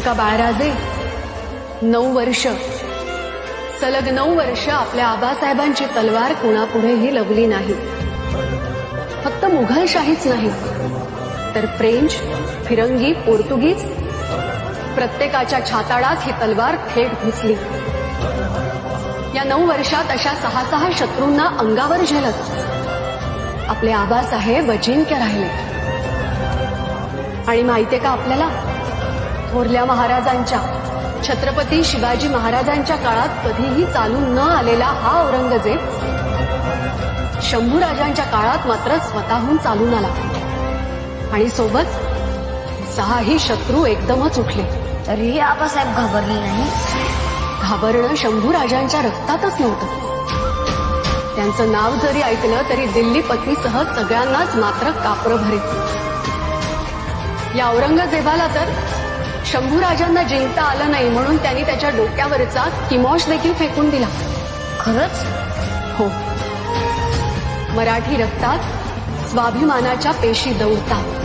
का बाळराजे 9 वर्ष सलग 9 वर्ष आपल्या आबासाहेबांची तलवार कुणापुढेही लगली नाही. फक्त मुघलशाहीच नाही तर फ्रेंच, फिरंगी, पोर्तुगीज प्रत्येकाच्या छाताडात ही तलवार थेट घुसली. या 9 वर्षात अशा 6 शत्रूंना अंगावर झेलत आपले आबासाहेब अजिंक्य राहिले. आणि माहितीये का आपल्याला, थोरल्या महाराजांच्या छत्रपती शिवाजी महाराजांच्या काळात कधीही चालून न आलेला हा औरंगजेब शंभूराजांच्या काळात मात्र स्वतःहून चालून आला. आणि सोबत 6ही शत्रू एकदमच उठले. तरीही आबासाहेब घाबरले नाही. घाबरणं शंभूराजांच्या रक्तातच नव्हतं. त्यांचं नाव जरी ऐकलं तरी दिल्लीपतीसह सगळ्यांनाच मात्र कापरं भरे. या औरंगजेबाला तर शंभूराजांना जिंकता आलं नाही म्हणून त्यांनी त्याच्या डोक्यावरचा किमोश देखील फेकून दिला. खरंच? हो. मराठी रक्तात स्वाभिमानाच्या पेशी दौडतात.